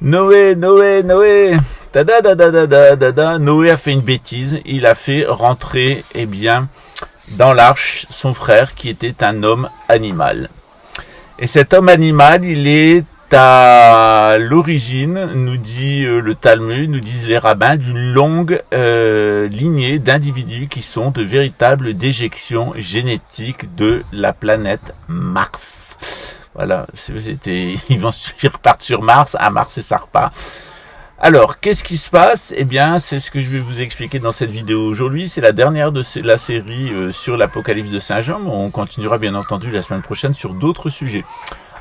Noé. Noé a fait une bêtise. Il a fait rentrer, dans l'arche, son frère qui était un homme animal. Et cet homme animal, il est à l'origine, nous dit le Talmud, nous disent les rabbins, d'une longue lignée d'individus qui sont de véritables déjections génétiques de la planète Mars. Voilà, ils repartent sur Mars, à Mars et ça repart. Alors, qu'est-ce qui se passe? C'est ce que je vais vous expliquer dans cette vidéo aujourd'hui. C'est la dernière de la série sur l'Apocalypse de Saint Jean. On continuera bien entendu la semaine prochaine sur d'autres sujets.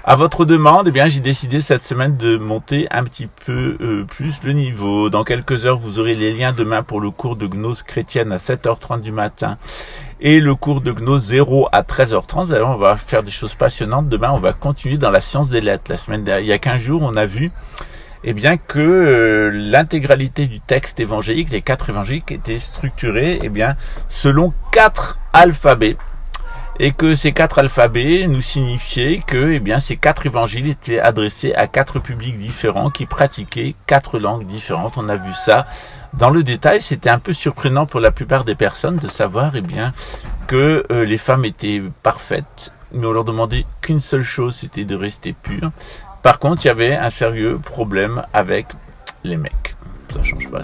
À votre demande, j'ai décidé cette semaine de monter un petit peu plus le niveau. Dans quelques heures, vous aurez les liens demain pour le cours de gnose chrétienne à 7h30 du matin et le cours de gnose 0 à 13h30. Alors, on va faire des choses passionnantes. Demain, on va continuer dans la science des lettres. La semaine dernière, il y a 15 jours, on a vu que l'intégralité du texte évangélique, les 4 évangéliques, étaient structurés selon 4 alphabets. Et que ces 4 alphabets nous signifiaient que ces 4 évangiles étaient adressés à 4 publics différents qui pratiquaient 4 langues différentes. On a vu ça dans le détail. C'était un peu surprenant pour la plupart des personnes de savoir que les femmes étaient parfaites, mais on leur demandait qu'une seule chose, c'était de rester pures. Par contre, il y avait un sérieux problème avec les mecs. Ça change pas.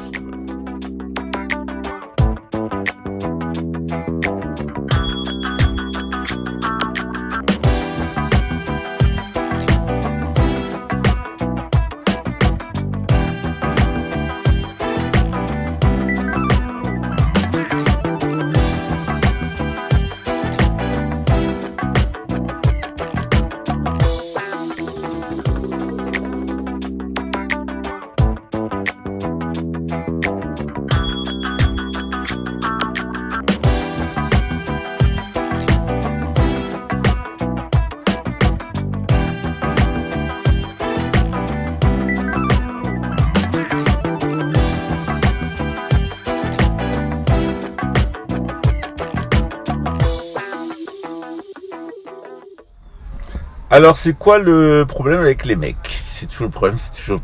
Alors, c'est quoi le problème avec les mecs? C'est toujours le problème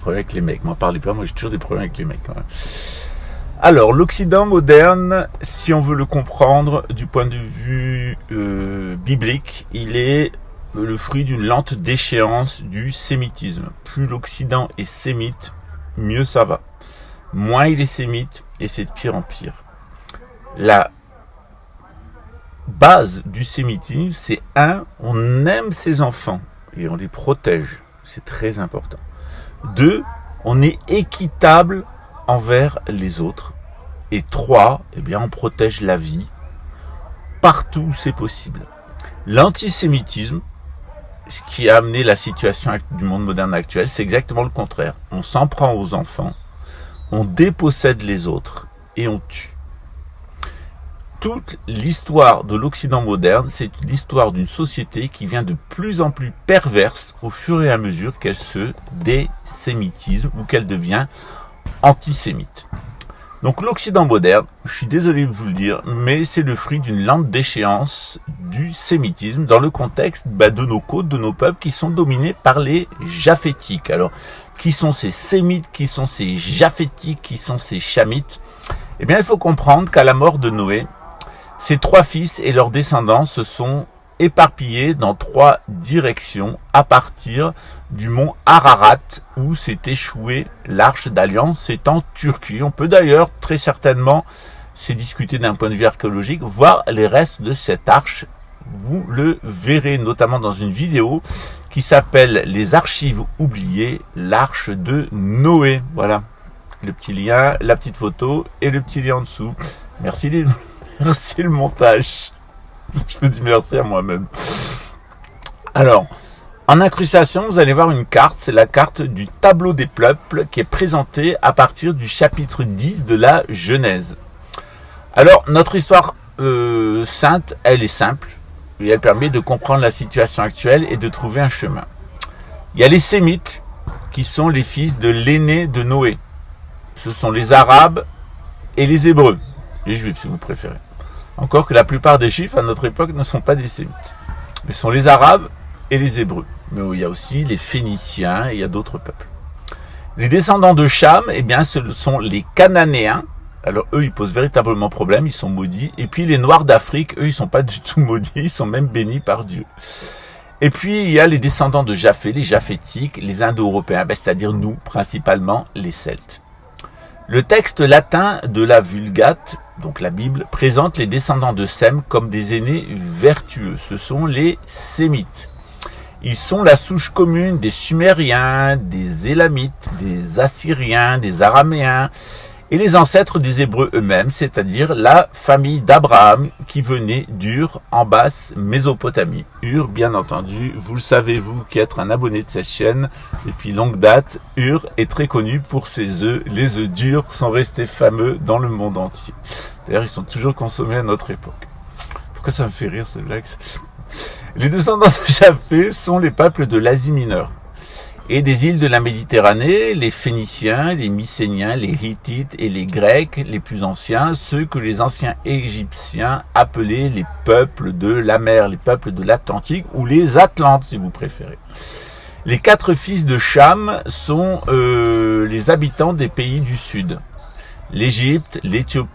avec les mecs. Moi, parlez pas, moi j'ai toujours des problèmes avec les mecs. Voilà. Alors, l'Occident moderne, si on veut le comprendre du point de vue biblique, il est le fruit d'une lente déchéance du sémitisme. Plus l'Occident est sémite, mieux ça va. Moins il est sémite, et c'est de pire en pire. La base du sémitisme, c'est on aime ses enfants et on les protège, c'est très important. 2, on est équitable envers les autres. Et 3, on protège la vie partout où c'est possible. L'antisémitisme, ce qui a amené la situation du monde moderne actuel, c'est exactement le contraire. On s'en prend aux enfants, on dépossède les autres et on tue. Toute l'histoire de l'Occident moderne, c'est l'histoire d'une société qui devient de plus en plus perverse au fur et à mesure qu'elle se désémitise ou qu'elle devient antisémite. Donc l'Occident moderne, je suis désolé de vous le dire, mais c'est le fruit d'une lente déchéance du sémitisme dans le contexte de nos côtes, de nos peuples qui sont dominés par les japhétiques. Alors, qui sont ces sémites, qui sont ces japhétiques, qui sont ces chamites? Il faut comprendre qu'à la mort de Noé, ses 3 fils et leurs descendants se sont éparpillés dans 3 directions à partir du mont Ararat où s'est échouée l'arche d'alliance. C'est en Turquie. On peut d'ailleurs très certainement, c'est discuté d'un point de vue archéologique, voir les restes de cette arche. Vous le verrez notamment dans une vidéo qui s'appelle « Les archives oubliées, l'arche de Noé ». Voilà, le petit lien, la petite photo et le petit lien en dessous. Merci le montage. Je me dis merci à moi-même. Alors, en incrustation, vous allez voir une carte. C'est la carte du tableau des peuples qui est présentée à partir du chapitre 10 de la Genèse. Alors, notre histoire sainte, elle est simple. Et elle permet de comprendre la situation actuelle et de trouver un chemin. Il y a les Sémites, qui sont les fils de l'aîné de Noé. Ce sont les Arabes et les Hébreux. Les Juifs, si vous préférez. Encore que la plupart des Juifs à notre époque ne sont pas des Sémites. Mais ce sont les Arabes et les Hébreux. Mais il y a aussi les Phéniciens et il y a d'autres peuples. Les descendants de Cham, eh bien, ce sont les Cananéens. Alors eux, ils posent véritablement problème, ils sont maudits. Et puis les Noirs d'Afrique, eux, ils sont pas du tout maudits, ils sont même bénis par Dieu. Et puis il y a les descendants de Japheth, les Japhétiques, les Indo-Européens, c'est-à-dire nous, principalement les Celtes. Le texte latin de la Vulgate, donc la Bible, présente les descendants de Sem comme des aînés vertueux. Ce sont les Sémites. Ils sont la souche commune des Sumériens, des Élamites, des Assyriens, des Araméens et les ancêtres des Hébreux eux-mêmes, c'est-à-dire la famille d'Abraham qui venait d'Ur en basse Mésopotamie. Ur, bien entendu, vous le savez, vous qui êtes un abonné de cette chaîne depuis longue date, Ur est très connu pour ses œufs. Les œufs durs sont restés fameux dans le monde entier. D'ailleurs, ils sont toujours consommés à notre époque. Pourquoi ça me fait rire cette blague? Les descendants de Japheth sont les peuples de l'Asie mineure et des îles de la Méditerranée, les Phéniciens, les Mycéniens, les Hittites et les Grecs, les plus anciens, ceux que les anciens Égyptiens appelaient les peuples de la mer, les peuples de l'Atlantique, ou les Atlantes si vous préférez. Les 4 fils de Cham sont les habitants des pays du Sud, l'Égypte, l'Éthiopie,